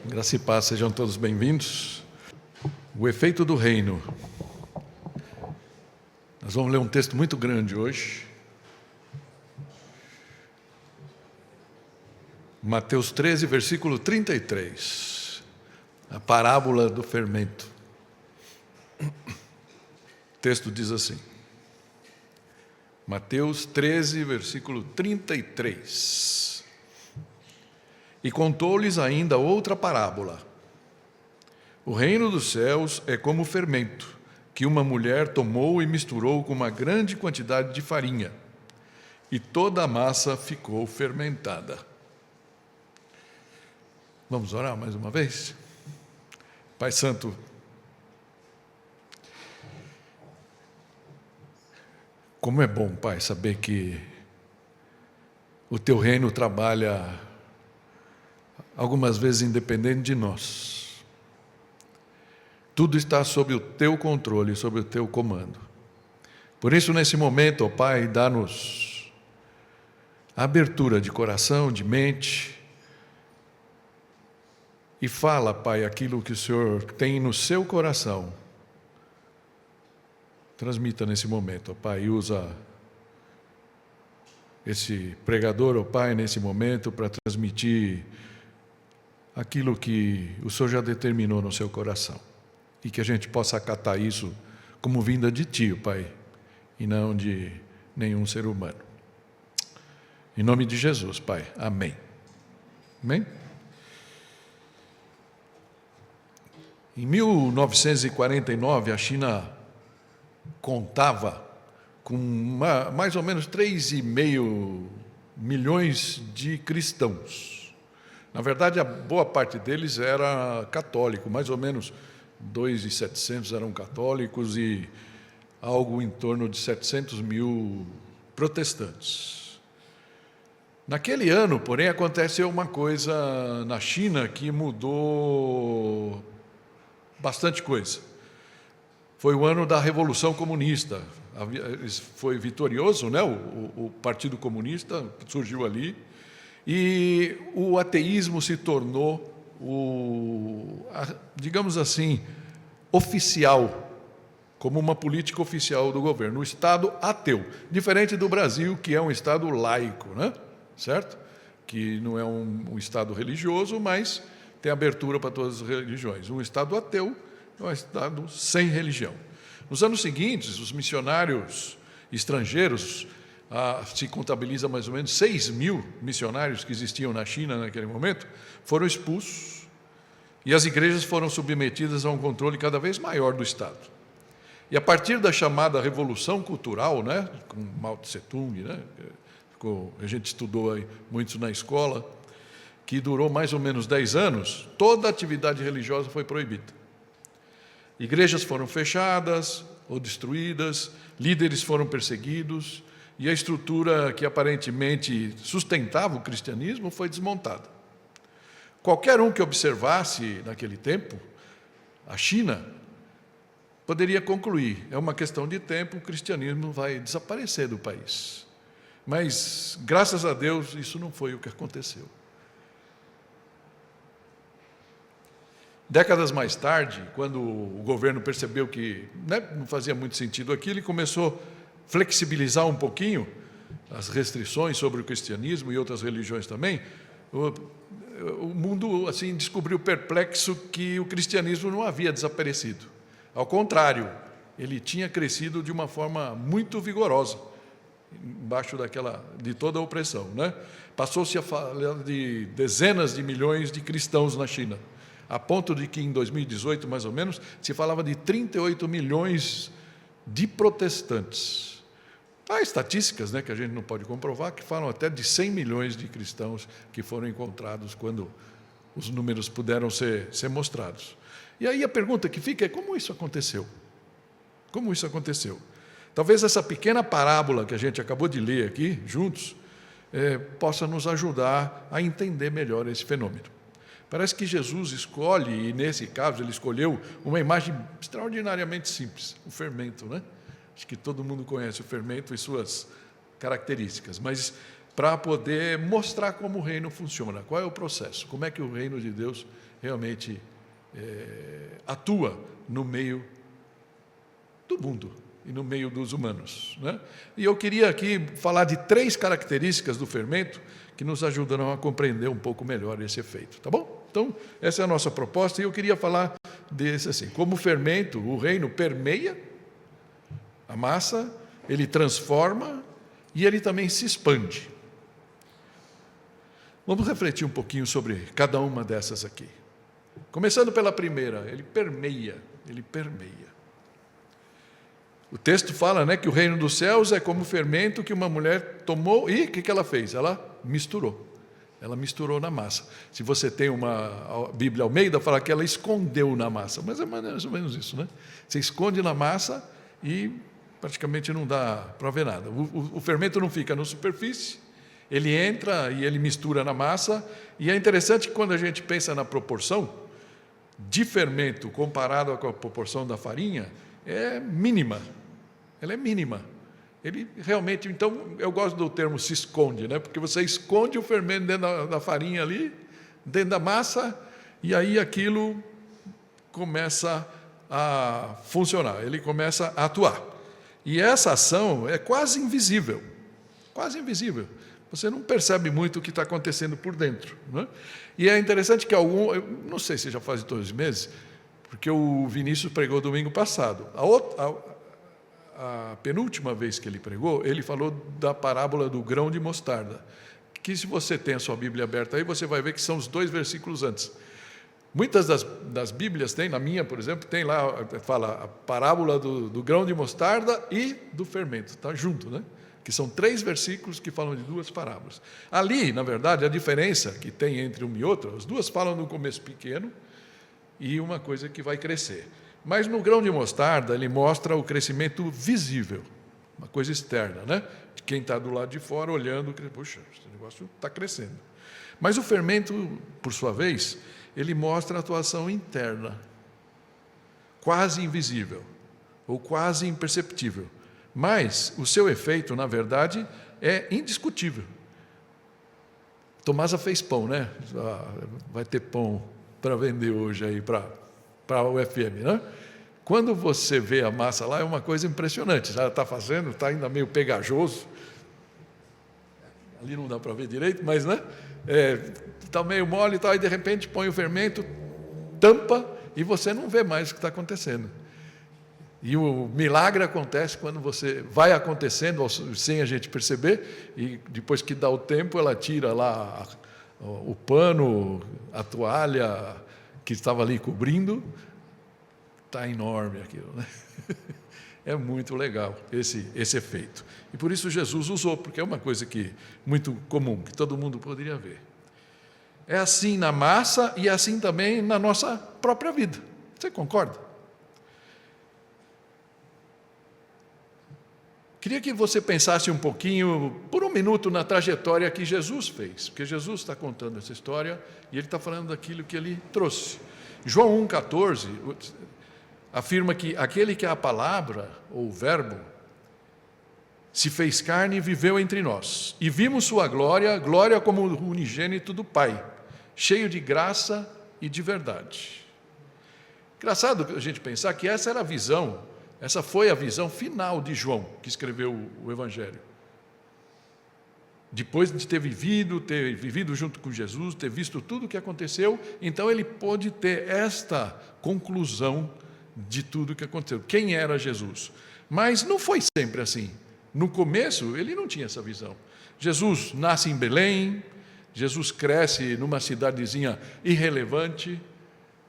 Graça e paz, sejam todos bem-vindos. O efeito do reino. Nós vamos ler um texto muito grande hoje. Mateus 13, versículo 33. A parábola do fermento. O texto diz assim. Mateus 13, versículo 33. E contou-lhes ainda outra parábola. O reino dos céus é como o fermento, que uma mulher tomou e misturou com uma grande quantidade de farinha, e toda a massa ficou fermentada. Vamos orar mais uma vez? Pai Santo, como é bom, Pai, saber que o Teu reino trabalha algumas vezes independente de nós. Tudo está sob o Teu controle, sob o Teu comando. Por isso, nesse momento, ó Pai, dá-nos a abertura de coração, de mente, e fala, Pai, aquilo que o Senhor tem no seu coração. Transmita nesse momento, ó Pai, e usa esse pregador, ó Pai, nesse momento, para transmitir aquilo que o Senhor já determinou no seu coração. E que a gente possa acatar isso como vinda de Ti, Pai, e não de nenhum ser humano. Em nome de Jesus, Pai. Amém. Amém? Em 1949, a China contava com mais ou menos 3,5 milhões de cristãos. Na verdade, a boa parte deles era católico, mais ou menos 2.700 eram católicos e algo em torno de 700 mil protestantes. Naquele ano, porém, aconteceu uma coisa na China que mudou bastante coisa. Foi o ano da Revolução Comunista. Foi vitorioso, né? O Partido Comunista que surgiu ali. E o ateísmo se tornou, digamos assim, oficial, como uma política oficial do governo, o Estado ateu, diferente do Brasil, que é um Estado laico, né? Certo? Que não é um Estado religioso, mas tem abertura para todas as religiões. Um Estado ateu é um Estado sem religião. Nos anos seguintes, os missionários estrangeiros, se contabiliza mais ou menos 6.000 missionários que existiam na China naquele momento, foram expulsos e as igrejas foram submetidas a um controle cada vez maior do Estado. E a partir da chamada Revolução Cultural, né, com Mao Tse-tung, né, a gente estudou aí muito na escola, que durou mais ou menos 10 anos, toda atividade religiosa foi proibida. Igrejas foram fechadas ou destruídas, líderes foram perseguidos, e a estrutura que aparentemente sustentava o cristianismo foi desmontada. Qualquer um que observasse naquele tempo a China poderia concluir, é uma questão de tempo, o cristianismo vai desaparecer do país. Mas, graças a Deus, isso não foi o que aconteceu. Décadas mais tarde, quando o governo percebeu que não fazia muito sentido aquilo, ele começou flexibilizar um pouquinho as restrições sobre o cristianismo e outras religiões também, o mundo assim descobriu perplexo que o cristianismo não havia desaparecido. Ao contrário, ele tinha crescido de uma forma muito vigorosa, embaixo de toda a opressão, né? Passou-se a falar de dezenas de milhões de cristãos na China, a ponto de que em 2018, mais ou menos, se falava de 38 milhões de protestantes. Há estatísticas, né, que a gente não pode comprovar, que falam até de 100 milhões de cristãos que foram encontrados quando os números puderam ser mostrados. E aí a pergunta que fica é como isso aconteceu? Como isso aconteceu? Talvez essa pequena parábola que a gente acabou de ler aqui, juntos, possa nos ajudar a entender melhor esse fenômeno. Parece que Jesus escolhe, e nesse caso ele escolheu uma imagem extraordinariamente simples, o fermento, né? Acho que todo mundo conhece o fermento e suas características, mas para poder mostrar como o reino funciona, qual é o processo, como é que o reino de Deus realmente atua no meio do mundo e no meio dos humanos, né? E eu queria aqui falar de 3 características do fermento que nos ajudarão a compreender um pouco melhor esse efeito, tá bom? Então, essa é a nossa proposta e eu queria falar desse assim, como o fermento, o reino permeia a massa, ele transforma e ele também se expande. Vamos refletir um pouquinho sobre cada uma dessas aqui. Começando pela primeira, ele permeia. O texto fala, né, que o reino dos céus é como o fermento que uma mulher tomou e o que ela fez? Ela misturou. Ela misturou na massa. Se você tem uma Bíblia Almeida, fala que ela escondeu na massa, mas é mais ou menos isso, né? Você esconde na massa e praticamente não dá para ver nada. O fermento não fica na superfície, ele entra e ele mistura na massa, e é interessante que quando a gente pensa na proporção de fermento comparado com a proporção da farinha, é mínima. Ela é mínima. Ele realmente, então, eu gosto do termo se esconde, né? Porque você esconde o fermento dentro da farinha ali, dentro da massa, e aí aquilo começa a funcionar, ele começa a atuar. E essa ação é quase invisível. Quase invisível. Você não percebe muito o que está acontecendo por dentro, né? E é interessante que eu não sei se já faz 2 meses, porque o Vinícius pregou domingo passado. A penúltima vez que ele pregou, ele falou da parábola do grão de mostarda, que se você tem a sua Bíblia aberta aí, você vai ver que são os 2 versículos antes. Muitas das Bíblias tem, na minha, por exemplo, tem lá, fala a parábola do grão de mostarda e do fermento, está junto, né? Que são 3 versículos que falam de 2 parábolas. Ali, na verdade, a diferença que tem entre uma e outra, as 2 falam no começo pequeno e uma coisa que vai crescer. Mas no grão de mostarda, ele mostra o crescimento visível, uma coisa externa, né? De quem está do lado de fora olhando, puxa, esse negócio está crescendo. Mas o fermento, por sua vez, ele mostra a atuação interna, quase invisível, ou quase imperceptível. Mas o seu efeito, na verdade, é indiscutível. Tomasa fez pão, né? Vai ter pão para vender hoje aí para a UFM, né? Quando você vê a massa lá, é uma coisa impressionante. Já está fazendo, está ainda meio pegajoso. Ali não dá para ver direito, mas, né? Está meio mole e tal, e de repente põe o fermento, tampa, e você não vê mais o que está acontecendo. E o milagre acontece quando você vai acontecendo sem a gente perceber, e depois que dá o tempo, ela tira lá o pano, a toalha que estava ali cobrindo. Está enorme aquilo, né? É muito legal esse efeito. E por isso Jesus usou, porque é uma coisa muito comum, que todo mundo poderia ver. É assim na massa e assim também na nossa própria vida. Você concorda? Queria que você pensasse um pouquinho, por 1 minuto, na trajetória que Jesus fez, porque Jesus está contando essa história e ele está falando daquilo que ele trouxe. João 1,14 afirma que aquele que é a palavra, ou o verbo, se fez carne e viveu entre nós. E vimos sua glória, glória como o unigênito do Pai, cheio de graça e de verdade. Engraçado a gente pensar que essa era a visão, essa foi a visão final de João, que escreveu o Evangelho. Depois de ter vivido junto com Jesus, ter visto tudo o que aconteceu, então ele pôde ter esta conclusão de tudo o que aconteceu. Quem era Jesus? Mas não foi sempre assim. No começo, ele não tinha essa visão. Jesus nasce em Belém, Jesus cresce numa cidadezinha irrelevante,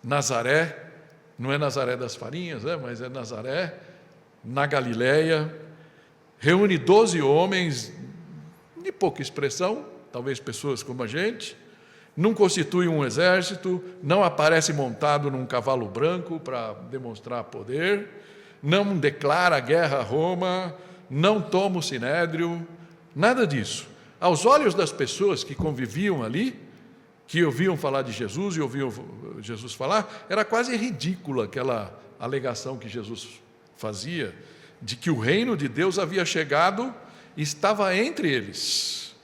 Nazaré, não é Nazaré das Farinhas, mas é Nazaré, na Galileia, reúne 12 homens de pouca expressão, talvez pessoas como a gente, não constitui um exército, não aparece montado num cavalo branco para demonstrar poder, não declara guerra a Roma, não toma o sinédrio, nada disso. Aos olhos das pessoas que conviviam ali, que ouviam falar de Jesus e ouviam Jesus falar, era quase ridícula aquela alegação que Jesus fazia, de que o reino de Deus havia chegado e estava entre eles,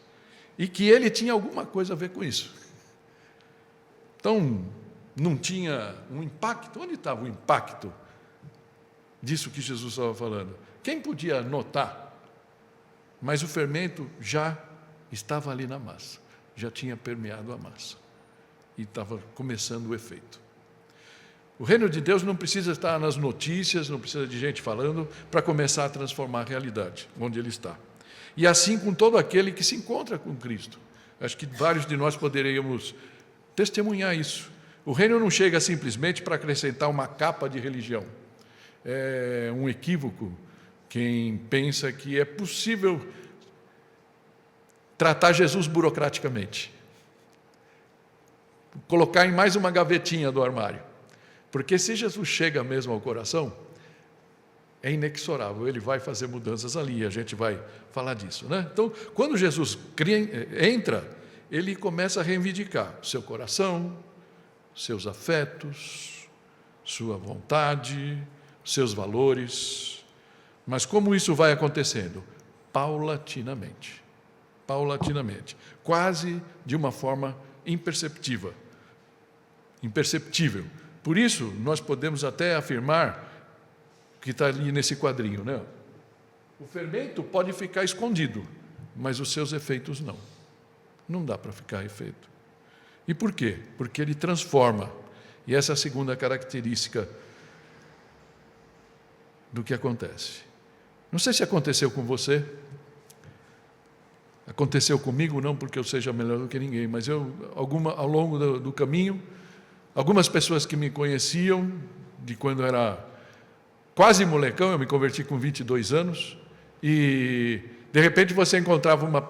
e que ele tinha alguma coisa a ver com isso. Então, não tinha um impacto. Onde estava o impacto disso que Jesus estava falando? Quem podia notar? Mas o fermento já estava ali na massa, já tinha permeado a massa e estava começando o efeito. O reino de Deus não precisa estar nas notícias, não precisa de gente falando para começar a transformar a realidade onde ele está. E assim com todo aquele que se encontra com Cristo. Acho que vários de nós poderíamos testemunhar isso. O reino não chega simplesmente para acrescentar uma capa de religião. É um equívoco quem pensa que é possível tratar Jesus burocraticamente. Colocar em mais uma gavetinha do armário. Porque se Jesus chega mesmo ao coração, é inexorável, ele vai fazer mudanças ali, a gente vai falar disso, né? Então, quando Jesus entra, ele começa a reivindicar seu coração, seus afetos, sua vontade, seus valores. Mas como isso vai acontecendo? Paulatinamente, quase de uma forma imperceptível. Por isso, nós podemos até afirmar, que está ali nesse quadrinho, né? O fermento pode ficar escondido, mas os seus efeitos não. Não dá para ficar efeito. E por quê? Porque ele transforma. E essa é a segunda característica do que acontece. Não sei se aconteceu com você, aconteceu comigo, não porque eu seja melhor do que ninguém, mas ao longo do caminho, algumas pessoas que me conheciam, de quando eu era quase molecão, eu me converti com 22 anos, e de repente você encontrava uma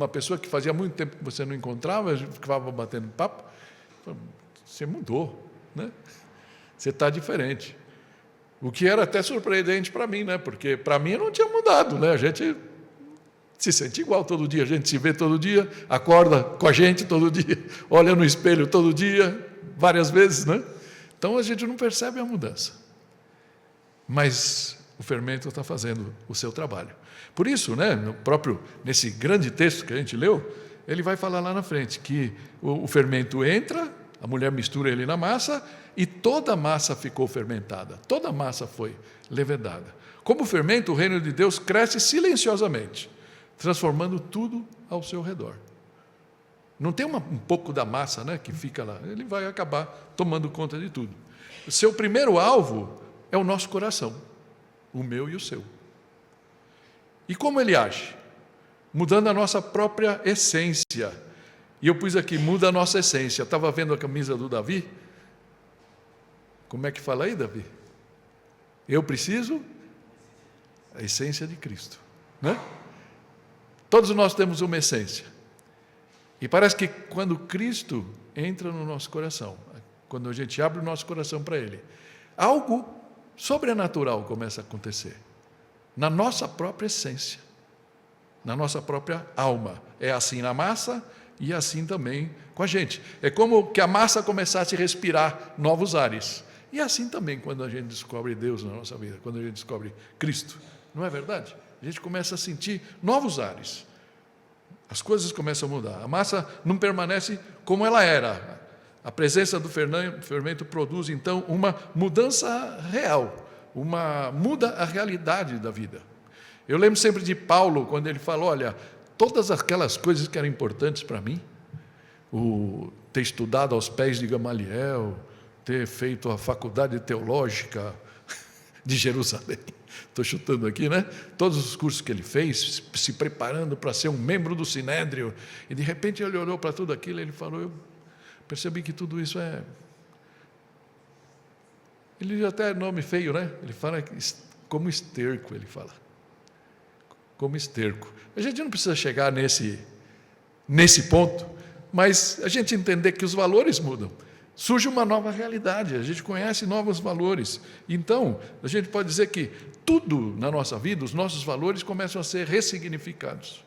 pessoa que fazia muito tempo que você não encontrava, ficava batendo papo, você mudou, né? Você está diferente. O que era até surpreendente para mim, né? Porque para mim eu não tinha mudado, né? A gente se sente igual todo dia, a gente se vê todo dia, acorda com a gente todo dia, olha no espelho todo dia, várias vezes, né? Então a gente não percebe a mudança. Mas o fermento está fazendo o seu trabalho. Por isso, né, nesse grande texto que a gente leu, ele vai falar lá na frente que o fermento entra, a mulher mistura ele na massa e toda a massa ficou fermentada, toda a massa foi levedada. Como o fermento, o reino de Deus cresce silenciosamente, transformando tudo ao seu redor. Não tem um pouco da massa, né, que fica lá, ele vai acabar tomando conta de tudo. O seu primeiro alvo é o nosso coração, o meu e o seu. E como ele age? Mudando a nossa própria essência. E eu pus aqui, muda a nossa essência. Estava vendo a camisa do Davi? Como é que fala aí, Davi? Eu preciso a essência de Cristo, né? Todos nós temos uma essência. E parece que quando Cristo entra no nosso coração, quando a gente abre o nosso coração para Ele, algo sobrenatural começa a acontecer. Na nossa própria essência, na nossa própria alma. É assim na massa e assim também com a gente. É como que a massa começasse a respirar novos ares. E assim também quando a gente descobre Deus na nossa vida, quando a gente descobre Cristo. Não é verdade? A gente começa a sentir novos ares. As coisas começam a mudar. A massa não permanece como ela era. A presença do fermento produz, então, uma mudança real. Muda a realidade da vida. Eu lembro sempre de Paulo, quando ele falou, olha, todas aquelas coisas que eram importantes para mim, ter estudado aos pés de Gamaliel, ter feito a faculdade teológica de Jerusalém, estou chutando aqui, né? Todos os cursos que ele fez, se preparando para ser um membro do Sinédrio, e de repente ele olhou para tudo aquilo e ele falou, eu percebi que tudo isso é... Ele até é nome feio, né? Ele fala como esterco, ele fala. Como esterco. A gente não precisa chegar nesse ponto, mas a gente entender que os valores mudam. Surge uma nova realidade, a gente conhece novos valores. Então, a gente pode dizer que tudo na nossa vida, os nossos valores começam a ser ressignificados.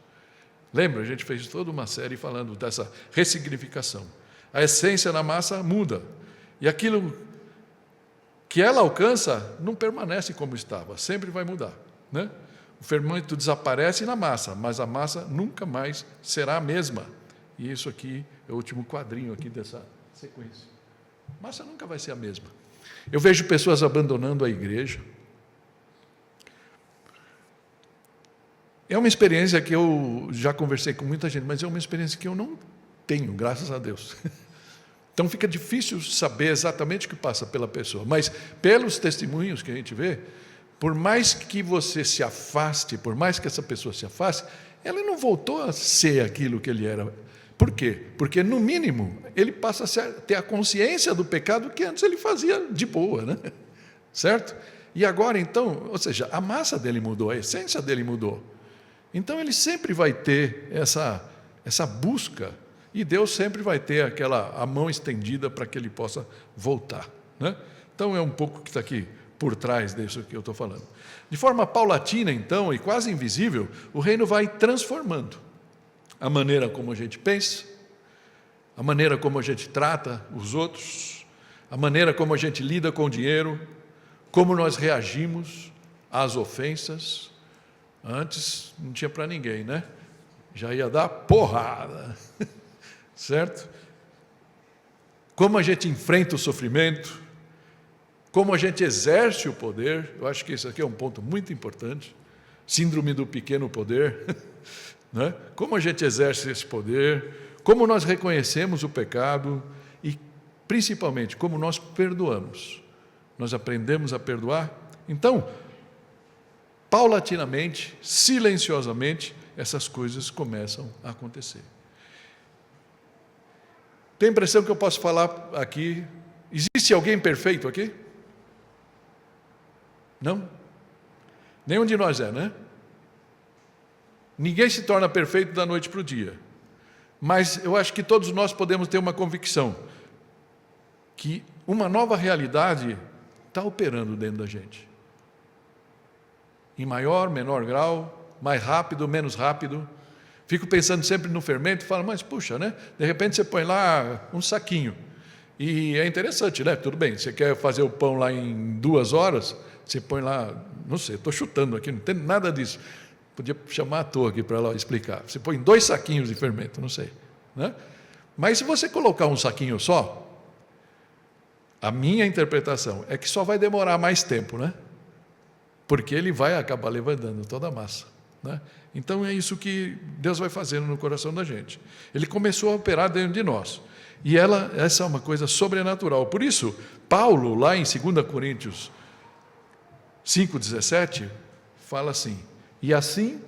Lembra? A gente fez toda uma série falando dessa ressignificação. A essência na massa muda. E aquilo que ela alcança não permanece como estava, sempre vai mudar, né? O fermento desaparece na massa, mas a massa nunca mais será a mesma. E isso aqui é o último quadrinho aqui dessa sequência. A massa nunca vai ser a mesma. Eu vejo pessoas abandonando a igreja. É uma experiência que eu já conversei com muita gente, mas é uma experiência que eu não tenho, graças a Deus. Então fica difícil saber exatamente o que passa pela pessoa, mas pelos testemunhos que a gente vê, por mais que você se afaste, por mais que essa pessoa se afaste, ela não voltou a ser aquilo que ele era. Por quê? Porque, no mínimo, ele passa a ter a consciência do pecado que antes ele fazia de boa, né? Certo? E agora, então, ou seja, a massa dele mudou, a essência dele mudou. Então, ele sempre vai ter essa busca, e Deus sempre vai ter a mão estendida para que ele possa voltar, né? Então, é um pouco que está aqui por trás disso que eu estou falando. De forma paulatina, então, e quase invisível, o reino vai transformando a maneira como a gente pensa, a maneira como a gente trata os outros, a maneira como a gente lida com o dinheiro, como nós reagimos às ofensas. Antes não tinha para ninguém, né? Já ia dar porrada, certo? Como a gente enfrenta o sofrimento, como a gente exerce o poder. Eu acho que isso aqui é um ponto muito importante. Síndrome do pequeno poder, né? Como a gente exerce esse poder, como nós reconhecemos o pecado e, principalmente, como nós perdoamos. Nós aprendemos a perdoar. Então, paulatinamente, silenciosamente, essas coisas começam a acontecer. Tem a impressão que eu posso falar aqui, existe alguém perfeito aqui? Não? Nenhum de nós é, né? Ninguém se torna perfeito da noite para o dia. Mas eu acho que todos nós podemos ter uma convicção que uma nova realidade está operando dentro da gente. Em maior, menor grau, mais rápido, menos rápido. Fico pensando sempre no fermento e falo, mas puxa, né? De repente você põe lá um saquinho. E é interessante, né? Tudo bem, você quer fazer o pão lá em 2 horas, você põe lá, não sei, estou chutando aqui, não entendo nada disso. Podia chamar a toa aqui para ela explicar. Você põe 2 saquinhos de fermento, não sei, né? Mas se você colocar um saquinho só, a minha interpretação é que só vai demorar mais tempo, né? Porque ele vai acabar levantando toda a massa, né? Então é isso que Deus vai fazendo no coração da gente. Ele começou a operar dentro de nós. E essa é uma coisa sobrenatural. Por isso, Paulo, lá em 2 Coríntios 5,17, fala assim, e assim,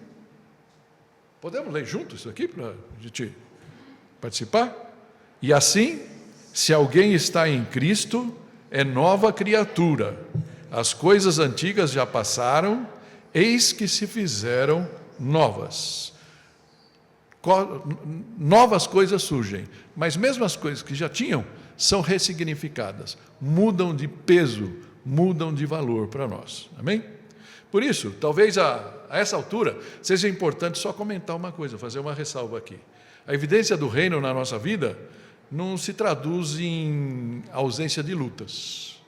podemos ler juntos isso aqui para a gente participar? E assim, se alguém está em Cristo, é nova criatura. As coisas antigas já passaram, eis que se fizeram novas. Novas coisas surgem, mas mesmo as coisas que já tinham são ressignificadas, mudam de peso, mudam de valor para nós. Amém? Por isso, talvez a essa altura seja importante só comentar uma coisa, fazer uma ressalva aqui. A evidência do reino na nossa vida não se traduz em ausência de lutas.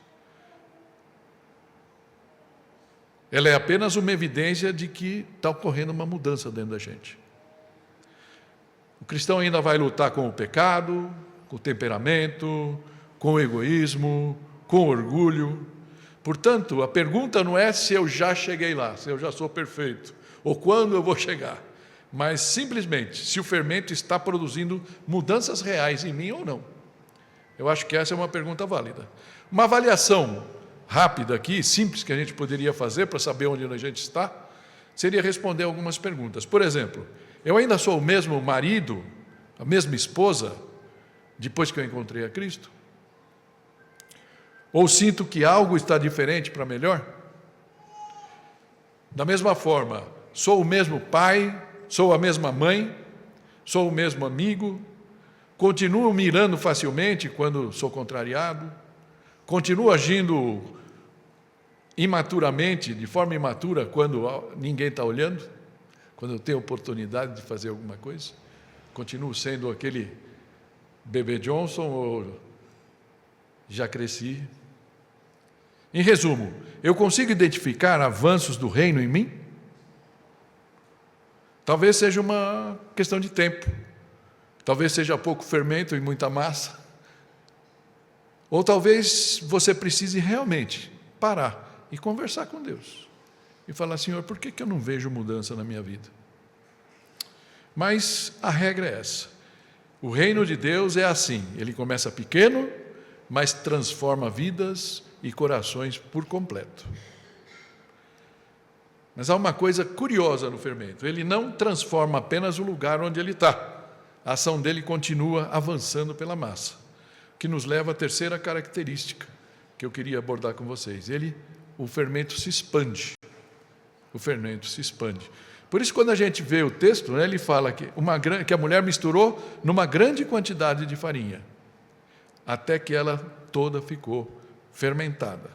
Ela é apenas uma evidência de que está ocorrendo uma mudança dentro da gente. O cristão ainda vai lutar com o pecado, com o temperamento, com o egoísmo, com o orgulho. Portanto, a pergunta não é se eu já cheguei lá, se eu já sou perfeito, ou quando eu vou chegar, mas simplesmente se o fermento está produzindo mudanças reais em mim ou não. Eu acho que essa é uma pergunta válida. Uma avaliação rápida aqui, simples, que a gente poderia fazer para saber onde a gente está, seria responder algumas perguntas. Por exemplo, eu ainda sou o mesmo marido, a mesma esposa, depois que eu encontrei a Cristo? Ou sinto que algo está diferente para melhor? Da mesma forma, sou o mesmo pai, sou a mesma mãe, sou o mesmo amigo, continuo me irando facilmente quando sou contrariado, continuo agindo imaturamente, de forma imatura, quando ninguém está olhando, quando eu tenho oportunidade de fazer alguma coisa, continuo sendo aquele bebê Johnson ou já cresci? Em resumo, eu consigo identificar avanços do reino em mim? Talvez seja uma questão de tempo, talvez seja pouco fermento e muita massa, Ou talvez você precise realmente parar e conversar com Deus. E falar, Senhor, por que eu não vejo mudança na minha vida? Mas a regra é essa. O reino de Deus é assim, ele começa pequeno, mas transforma vidas e corações por completo. Mas há uma coisa curiosa no fermento, ele não transforma apenas o lugar onde ele está. A ação dele continua avançando pela massa, que nos leva à terceira característica que eu queria abordar com vocês. O fermento se expande. O fermento se expande. Por isso, quando a gente vê o texto, né, ele fala que a mulher misturou numa grande quantidade de farinha, até que ela toda ficou fermentada.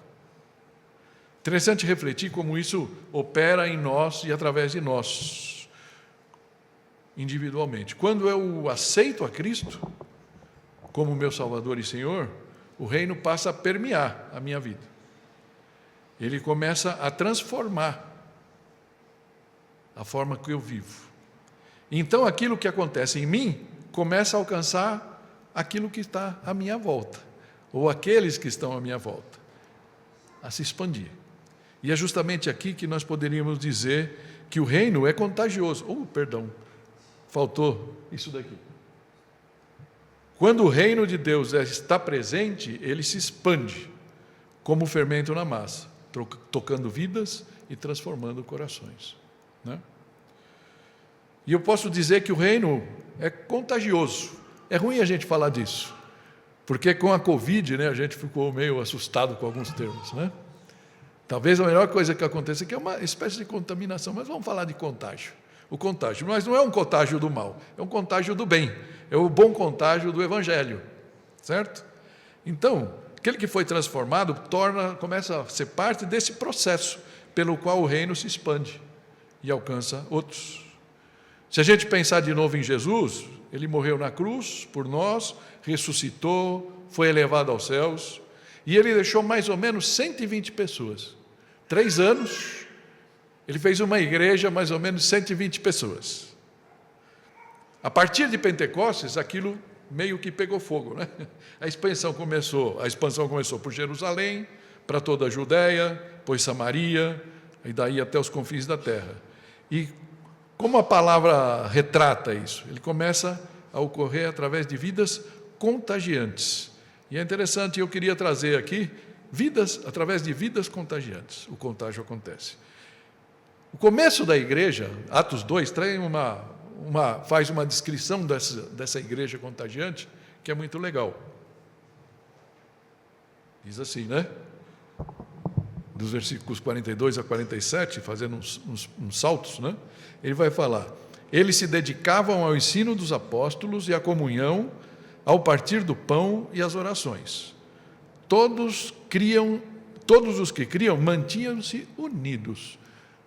Interessante refletir como isso opera em nós e através de nós, individualmente. Quando eu aceito a Cristo como meu Salvador e Senhor, o reino passa a permear a minha vida. Ele começa a transformar a forma que eu vivo. Então, aquilo que acontece em mim começa a alcançar aquilo que está à minha volta, ou aqueles que estão à minha volta, a se expandir. E é justamente aqui que nós poderíamos dizer que o reino é contagioso. Faltou isso daqui. Quando o reino de Deus está presente, ele se expande, como o fermento na massa, tocando vidas e transformando corações. Né? E eu posso dizer que o reino é contagioso. É ruim a gente falar disso, porque com a Covid, né, a gente ficou meio assustado com alguns termos. Né? Talvez a melhor coisa que aconteça aqui é uma espécie de contaminação, mas vamos falar de contágio. O contágio, mas não é um contágio do mal, é um contágio do bem, é o bom contágio do Evangelho, certo? Então, aquele que foi transformado começa a ser parte desse processo pelo qual o reino se expande e alcança outros. Se a gente pensar de novo em Jesus, ele morreu na cruz por nós, ressuscitou, foi elevado aos céus, e ele deixou mais ou menos 120 pessoas. 3 anos, ele fez uma igreja, mais ou menos 120 pessoas. A partir de Pentecostes, aquilo meio que pegou fogo, né? A expansão começou por Jerusalém, para toda a Judéia, depois Samaria, e daí até os confins da terra. E como a palavra retrata isso? Ele começa a ocorrer através de vidas contagiantes. E é interessante, eu queria trazer aqui, através de vidas contagiantes, o contágio acontece. O começo da igreja, Atos 2, faz uma descrição dessa igreja contagiante, que é muito legal. Diz assim, né? Dos versículos 42 a 47, fazendo uns saltos, né? Ele vai falar: eles se dedicavam ao ensino dos apóstolos e à comunhão, ao partir do pão e às orações. Todos os que criam mantinham-se unidos.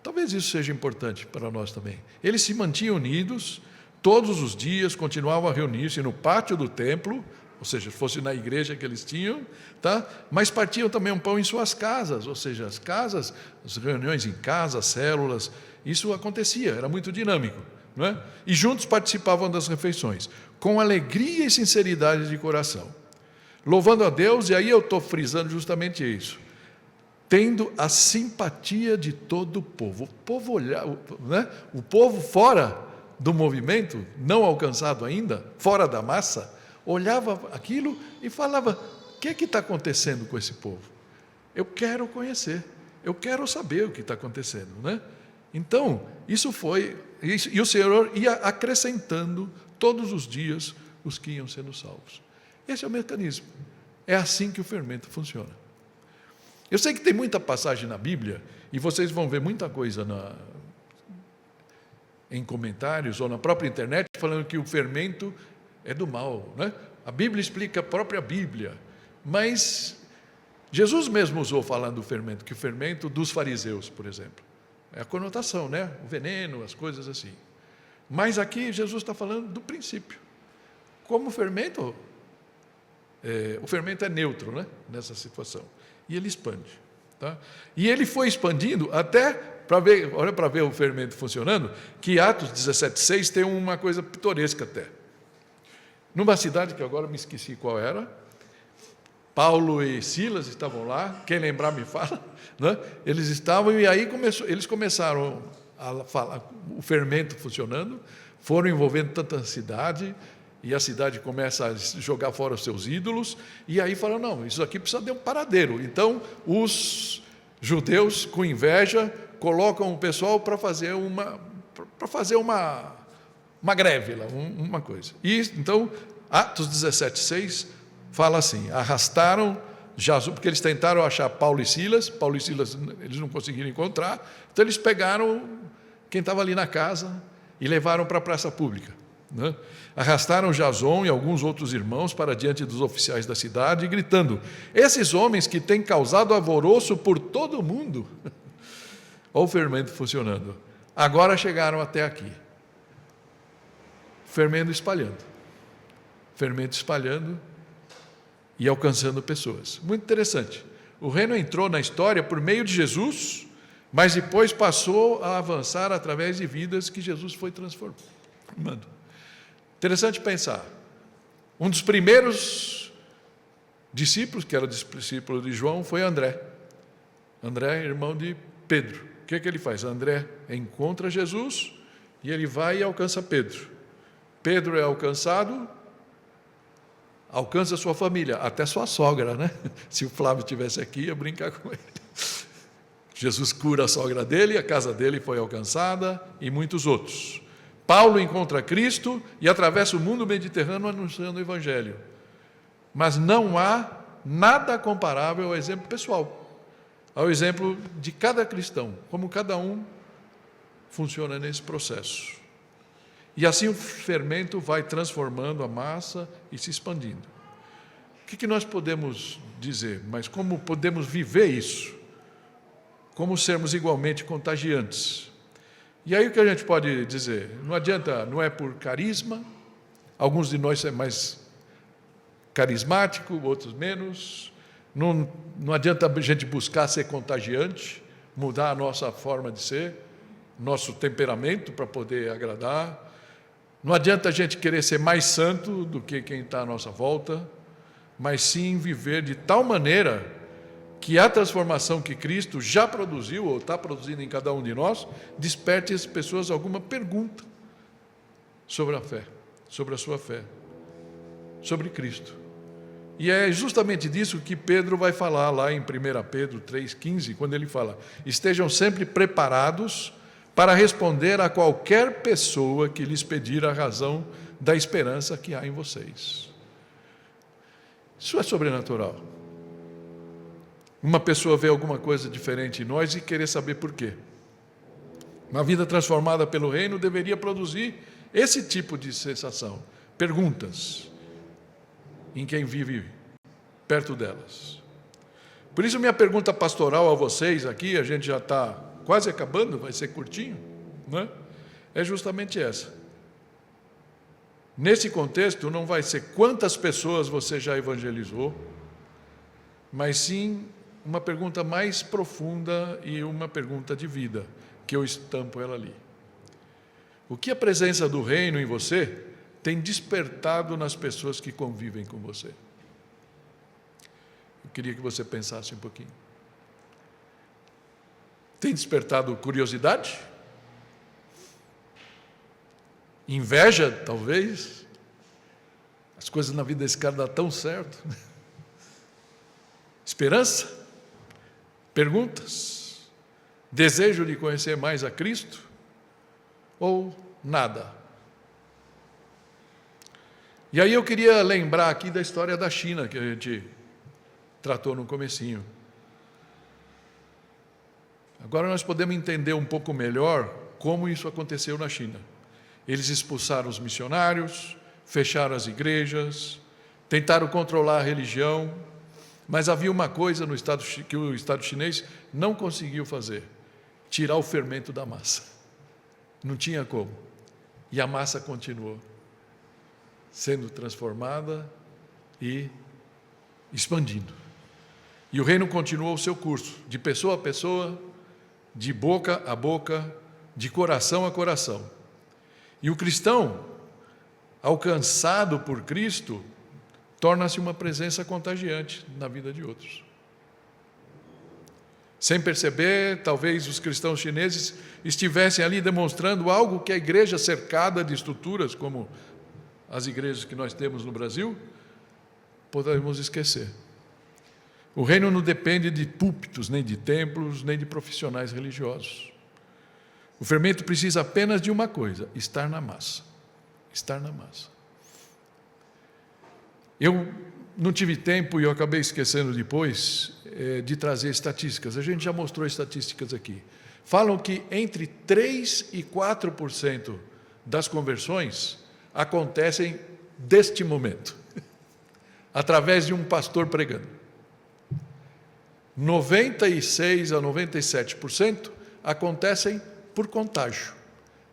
Talvez isso seja importante para nós também. Eles se mantinham unidos, todos os dias continuavam a reunir-se no pátio do templo, ou seja, fosse na igreja que eles tinham, tá? Mas partiam também um pão em suas casas, ou seja, as reuniões em casa, as células, isso acontecia, era muito dinâmico. Não é? E juntos participavam das refeições, com alegria e sinceridade de coração, louvando a Deus, e aí eu estou frisando justamente isso, tendo a simpatia de todo o povo. O povo fora do movimento, não alcançado ainda, fora da massa, olhava aquilo e falava: o que está acontecendo com esse povo? Eu quero conhecer, eu quero saber o que está acontecendo. Né? Então, e o Senhor ia acrescentando todos os dias os que iam sendo salvos. Esse é o mecanismo. É assim que o fermento funciona. Eu sei que tem muita passagem na Bíblia, e vocês vão ver muita coisa em comentários ou na própria internet, falando que o fermento é do mal. Né? A Bíblia explica a própria Bíblia, mas Jesus mesmo usou falando do fermento, que o fermento dos fariseus, por exemplo. É a conotação, né? O veneno, as coisas assim. Mas aqui Jesus está falando do princípio. Como o fermento é neutro, né? Nessa situação. E ele expande. Tá? E ele foi expandindo até, para ver o fermento funcionando, que Atos 17,6 tem uma coisa pitoresca até. Numa cidade que agora me esqueci qual era, Paulo e Silas estavam lá, quem lembrar me fala, né? Eles estavam, e aí eles começaram a falar, o fermento funcionando, foram envolvendo tanta cidade, e a cidade começa a jogar fora os seus ídolos, e aí falaram, não, isso aqui precisa de um paradeiro. Então, os judeus, com inveja, colocam o pessoal para fazer uma greve lá, uma coisa. E então, Atos 17:6 fala assim: arrastaram Jason, porque eles tentaram achar Paulo e Silas eles não conseguiram encontrar, então eles pegaram quem estava ali na casa e levaram para a praça pública, né? Arrastaram Jason e alguns outros irmãos para diante dos oficiais da cidade, gritando: esses homens que têm causado alvoroço por todo o mundo, olha o fermento funcionando, agora chegaram até aqui. Fermento espalhando e alcançando pessoas. Muito interessante. O reino entrou na história por meio de Jesus, mas depois passou a avançar através de vidas que Jesus foi transformando. Interessante pensar. Um dos primeiros discípulos, que era discípulo de João, foi André. André, irmão de Pedro. O que ele faz? André encontra Jesus e ele vai e alcança Pedro. Pedro é alcançado, alcança sua família, até sua sogra, né? Se o Flávio estivesse aqui, ia brincar com ele. Jesus cura a sogra dele, a casa dele foi alcançada e muitos outros. Paulo encontra Cristo e atravessa o mundo mediterrâneo anunciando o Evangelho. Mas não há nada comparável ao exemplo pessoal, ao exemplo de cada cristão, como cada um funciona nesse processo. E assim o fermento vai transformando a massa e se expandindo. O que nós podemos dizer? Mas como podemos viver isso? Como sermos igualmente contagiantes? E aí o que a gente pode dizer? Não adianta, não é por carisma, alguns de nós é mais carismático, outros menos. Não adianta a gente buscar ser contagiante, mudar a nossa forma de ser, nosso temperamento para poder agradar. Não adianta a gente querer ser mais santo do que quem está à nossa volta, mas sim viver de tal maneira que a transformação que Cristo já produziu, ou está produzindo em cada um de nós, desperte as pessoas alguma pergunta sobre a fé, sobre a sua fé, sobre Cristo. E é justamente disso que Pedro vai falar lá em 1 Pedro 3,15, quando ele fala: estejam sempre preparados para responder a qualquer pessoa que lhes pedir a razão da esperança que há em vocês. Isso é sobrenatural. Uma pessoa vê alguma coisa diferente em nós e querer saber por quê. Uma vida transformada pelo reino deveria produzir esse tipo de sensação, perguntas em quem vive perto delas. Por isso minha pergunta pastoral a vocês aqui, a gente já está quase acabando, vai ser curtinho, né? É justamente essa. Nesse contexto, não vai ser quantas pessoas você já evangelizou, mas sim uma pergunta mais profunda e uma pergunta de vida, que eu estampo ela ali. O que a presença do reino em você tem despertado nas pessoas que convivem com você? Eu queria que você pensasse um pouquinho. Tem despertado curiosidade? Inveja, talvez? As coisas na vida desse cara dão tão certo. Esperança? Perguntas? Desejo de conhecer mais a Cristo? Ou nada? E aí eu queria lembrar aqui da história da China, que a gente tratou no comecinho. Agora nós podemos entender um pouco melhor como isso aconteceu na China. Eles expulsaram os missionários, fecharam as igrejas, tentaram controlar a religião, mas havia uma coisa no Estado que o Estado chinês não conseguiu fazer: tirar o fermento da massa. Não tinha como. E a massa continuou sendo transformada e expandindo. E o reino continuou o seu curso, de pessoa a pessoa, de boca a boca, de coração a coração. E o cristão, alcançado por Cristo, torna-se uma presença contagiante na vida de outros. Sem perceber, talvez os cristãos chineses estivessem ali demonstrando algo que a igreja cercada de estruturas, como as igrejas que nós temos no Brasil, podemos esquecer. O reino não depende de púlpitos, nem de templos, nem de profissionais religiosos. O fermento precisa apenas de uma coisa: estar na massa. Estar na massa. Eu não tive tempo, e eu acabei esquecendo depois, de trazer estatísticas. A gente já mostrou estatísticas aqui. Falam que entre 3% e 4% das conversões acontecem deste momento, através de um pastor pregando. 96% a 97% acontecem por contágio.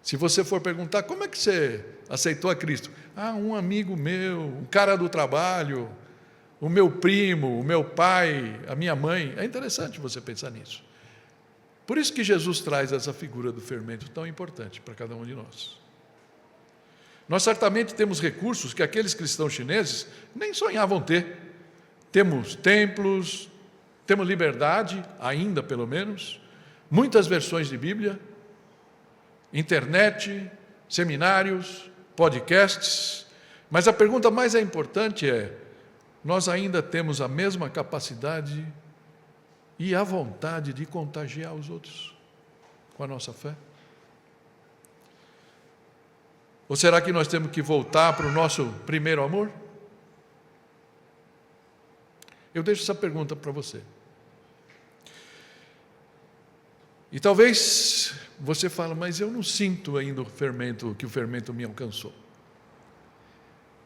Se você for perguntar, como é que você aceitou a Cristo? Um amigo meu, um cara do trabalho, o meu primo, o meu pai, a minha mãe. É interessante você pensar nisso. Por isso que Jesus traz essa figura do fermento tão importante para cada um de nós. Nós certamente temos recursos que aqueles cristãos chineses nem sonhavam ter. Temos templos, temos liberdade, ainda pelo menos, muitas versões de Bíblia, internet, seminários, podcasts, mas a pergunta mais importante é: nós ainda temos a mesma capacidade e a vontade de contagiar os outros com a nossa fé? Ou será que nós temos que voltar para o nosso primeiro amor? Eu deixo essa pergunta para você. E talvez você fale, mas eu não sinto ainda que o fermento me alcançou.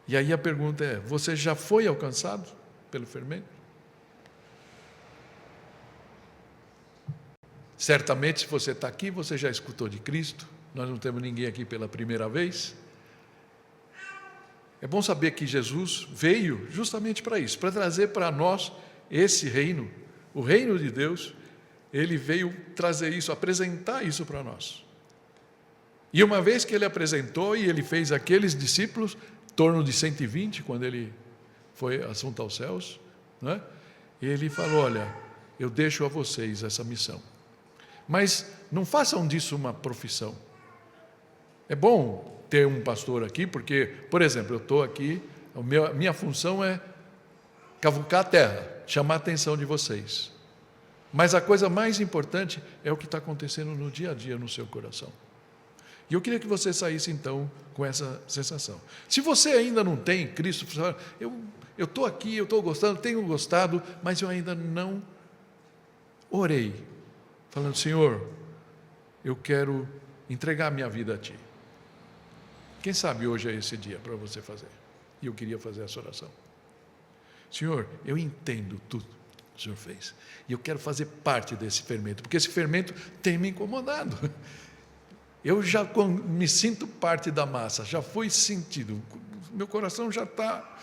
E aí a pergunta é: você já foi alcançado pelo fermento? Certamente, se você está aqui, você já escutou de Cristo. Nós não temos ninguém aqui pela primeira vez. É bom saber que Jesus veio justamente para isso, para trazer para nós esse reino, o reino de Deus. Ele veio trazer isso, apresentar isso para nós. E uma vez que ele apresentou e ele fez aqueles discípulos, em torno de 120, quando ele foi assunto aos céus, né? Ele falou: olha, eu deixo a vocês essa missão, mas não façam disso uma profissão. É bom ter um pastor aqui, porque, por exemplo, eu estou aqui, a minha função é cavucar a terra, chamar a atenção de vocês. Mas a coisa mais importante é o que está acontecendo no dia a dia no seu coração. E eu queria que você saísse então com essa sensação. Se você ainda não tem Cristo, eu estou aqui, eu estou gostando, tenho gostado, mas eu ainda não orei, falando: Senhor, eu quero entregar minha vida a Ti. Quem sabe hoje é esse dia para você fazer. E eu queria fazer essa oração. Senhor, eu entendo tudo que o Senhor fez, e eu quero fazer parte desse fermento, porque esse fermento tem me incomodado. Eu já me sinto parte da massa, já foi sentido, meu coração já está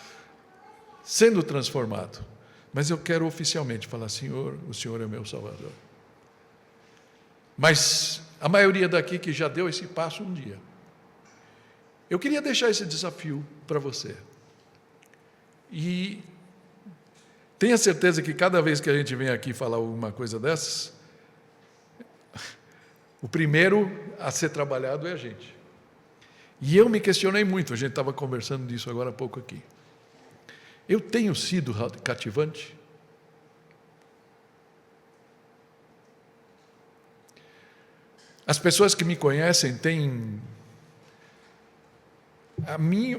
sendo transformado, mas eu quero oficialmente falar: Senhor, o Senhor é meu Salvador. Mas a maioria daqui que já deu esse passo um dia, eu queria deixar esse desafio para você. E tenha certeza que cada vez que a gente vem aqui falar alguma coisa dessas, o primeiro a ser trabalhado é a gente. E eu me questionei muito, a gente estava conversando disso agora há pouco aqui. Eu tenho sido cativante? As pessoas que me conhecem têm...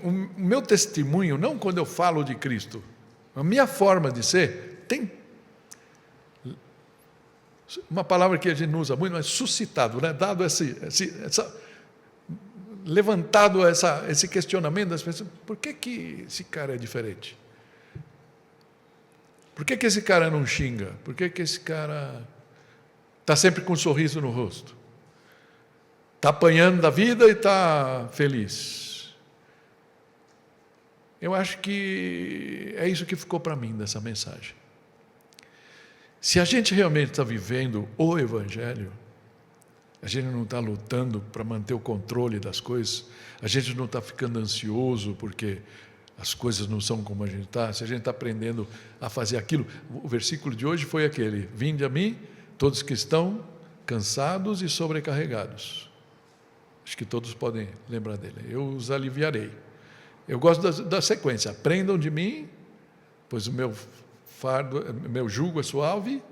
o meu testemunho, não quando eu falo de Cristo, a minha forma de ser, tem uma palavra que a gente não usa muito, mas suscitado, né? Dado levantado esse questionamento das pessoas: por que esse cara é diferente? Por que esse cara não xinga? Por que esse cara está sempre com um sorriso no rosto? Está apanhando da vida e está feliz? Eu acho que é isso que ficou para mim dessa mensagem. Se a gente realmente está vivendo o Evangelho, a gente não está lutando para manter o controle das coisas, a gente não está ficando ansioso porque as coisas não são como a gente está, se a gente está aprendendo a fazer aquilo. O versículo de hoje foi aquele: vinde a mim, todos que estão cansados e sobrecarregados. Acho que todos podem lembrar dele. Eu os aliviarei. Eu gosto da sequência: aprendam de mim, pois o meu jugo é suave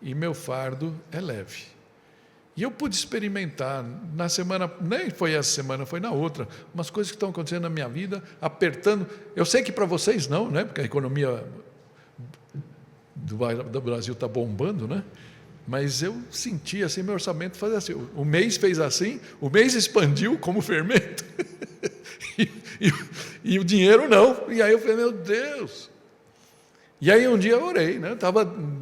e meu fardo é leve. E eu pude experimentar na semana, nem foi essa semana, foi na outra, umas coisas que estão acontecendo na minha vida, apertando. Eu sei que para vocês não, né? Porque a economia do Brasil está bombando, né? Mas eu senti assim, meu orçamento fazer assim. O mês fez assim, o mês expandiu como fermento. e o dinheiro não. E aí eu falei, meu Deus. E aí um dia eu orei, né?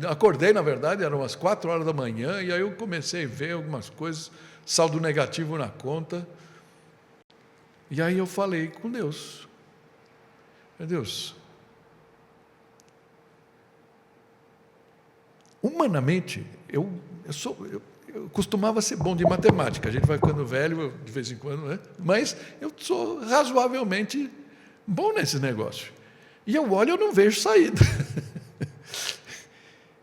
Acordei, na verdade, eram umas 4 horas da manhã, e aí eu comecei a ver algumas coisas, saldo negativo na conta. E aí eu falei com Deus. Meu Deus, humanamente, eu costumava ser bom de matemática. A gente vai ficando velho de vez em quando, né? Mas eu sou razoavelmente bom nesse negócio. E eu olho e eu não vejo saída.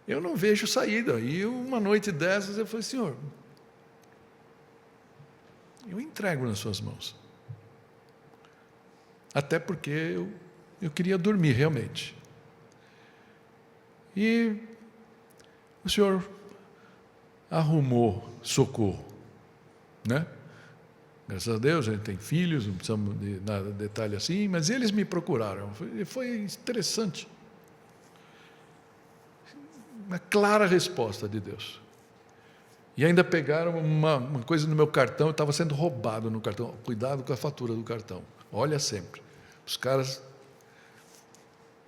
Eu não vejo saída. E uma noite dessas eu falei, Senhor, eu entrego nas suas mãos. Até porque eu queria dormir realmente. E o Senhor arrumou socorro, né? Graças a Deus, a gente tem filhos, não precisamos de nada de detalhe assim, mas eles me procuraram. Foi interessante. Uma clara resposta de Deus. E ainda pegaram uma coisa no meu cartão, eu estava sendo roubado no cartão. Cuidado com a fatura do cartão. Olha sempre. Os caras,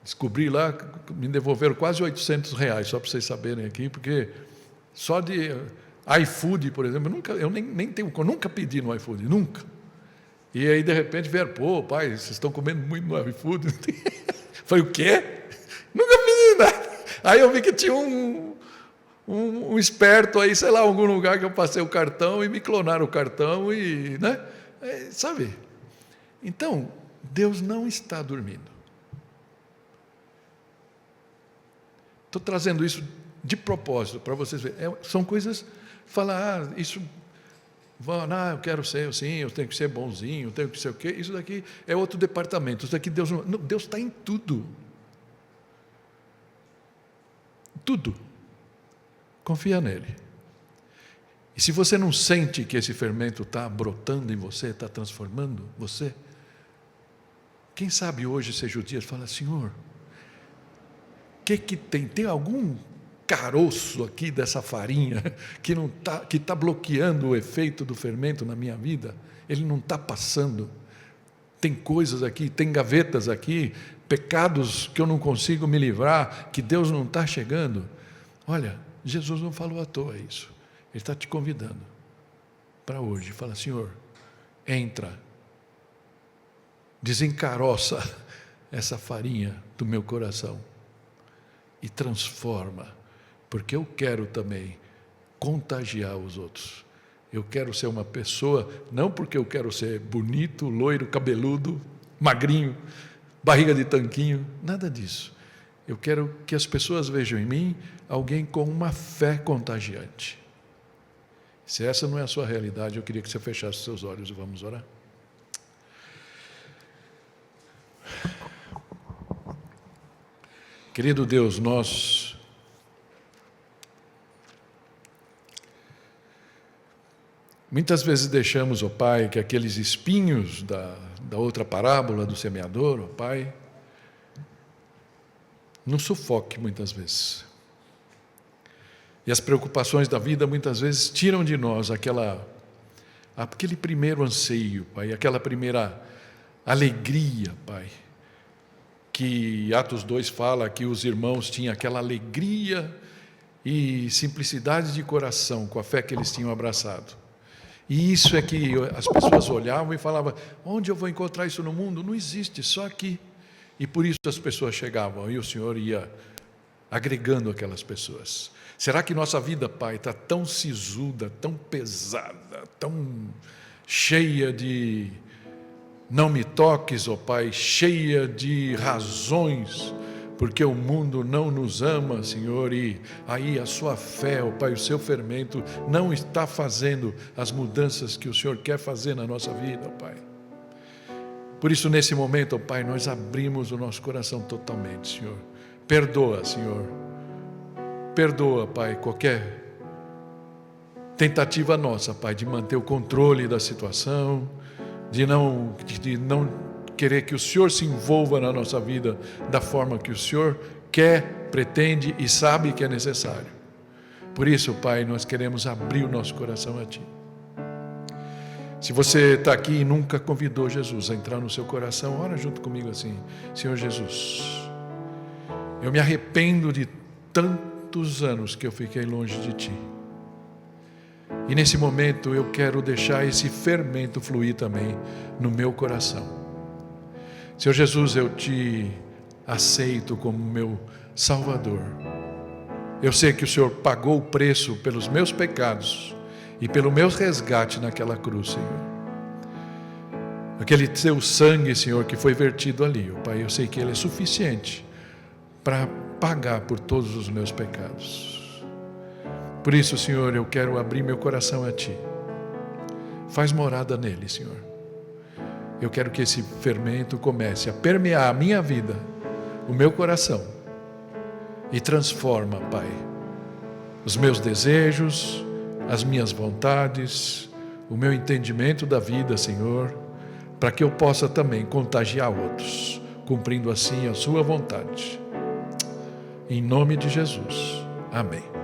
descobri lá, me devolveram quase R$800, só para vocês saberem aqui, porque só de iFood, por exemplo, eu nunca pedi no iFood, nunca. E aí, de repente, vieram, pô, pai, vocês estão comendo muito no iFood. Falei, o quê? Nunca pedi nada. Aí eu vi que tinha um esperto aí, sei lá, em algum lugar que eu passei o cartão e me clonaram o cartão, e, né? Sabe? Então, Deus não está dormindo. Estou trazendo isso de propósito para vocês verem. São coisas, falar, isso, eu quero ser assim, eu tenho que ser bonzinho, eu tenho que ser o quê? Isso daqui é outro departamento. Isso daqui Deus está em tudo. Tudo. Confia nele. E se você não sente que esse fermento está brotando em você, está transformando você, quem sabe hoje seja o dia de falar, Senhor, que tem? Tem algum caroço aqui dessa farinha que está bloqueando o efeito do fermento na minha vida? Ele não está passando. Tem coisas aqui, tem gavetas aqui, pecados que eu não consigo me livrar, que Deus não está chegando. Olha, Jesus não falou à toa isso. Ele está te convidando para hoje. Fala, Senhor, entra, desencaroça essa farinha do meu coração e transforma, porque eu quero também contagiar os outros. Eu quero ser uma pessoa, não porque eu quero ser bonito, loiro, cabeludo, magrinho, barriga de tanquinho, nada disso. Eu quero que as pessoas vejam em mim alguém com uma fé contagiante. Se essa não é a sua realidade, eu queria que você fechasse seus olhos e vamos orar. Querido Deus, nós muitas vezes deixamos, ó Pai, que aqueles espinhos da outra parábola do semeador, ó Pai, nos sufoque muitas vezes. E as preocupações da vida muitas vezes tiram de nós aquele primeiro anseio, Pai, aquela primeira alegria, Pai, que Atos 2 fala que os irmãos tinham aquela alegria e simplicidade de coração com a fé que eles tinham abraçado. E isso é que as pessoas olhavam e falavam, onde eu vou encontrar isso no mundo? Não existe, só aqui. E por isso as pessoas chegavam e o Senhor ia agregando aquelas pessoas. Será que nossa vida, Pai, está tão sisuda, tão pesada, tão cheia de Não me toques, ó Pai, cheia de razões, porque o mundo não nos ama, Senhor, e aí a sua fé, ó Pai, o seu fermento não está fazendo as mudanças que o Senhor quer fazer na nossa vida, ó Pai. Por isso, nesse momento, ó Pai, nós abrimos o nosso coração totalmente, Senhor. Perdoa, Senhor. Perdoa, Pai, qualquer tentativa nossa, Pai, de manter o controle da situação, de não querer que o Senhor se envolva na nossa vida da forma que o Senhor quer, pretende e sabe que é necessário. Por isso, Pai, nós queremos abrir o nosso coração a Ti. Se você está aqui e nunca convidou Jesus a entrar no seu coração, ora junto comigo assim: Senhor Jesus, eu me arrependo de tantos anos que eu fiquei longe de Ti. E nesse momento eu quero deixar esse fermento fluir também no meu coração. Senhor Jesus, eu Te aceito como meu Salvador. Eu sei que o Senhor pagou o preço pelos meus pecados e pelo meu resgate naquela cruz, Senhor. Aquele Teu sangue, Senhor, que foi vertido ali, ó Pai, eu sei que Ele é suficiente para pagar por todos os meus pecados. Por isso, Senhor, eu quero abrir meu coração a Ti. Faz morada nele, Senhor. Eu quero que esse fermento comece a permear a minha vida, o meu coração, e transforma, Pai, os meus desejos, as minhas vontades, o meu entendimento da vida, Senhor, para que eu possa também contagiar outros, cumprindo assim a Sua vontade. Em nome de Jesus. Amém.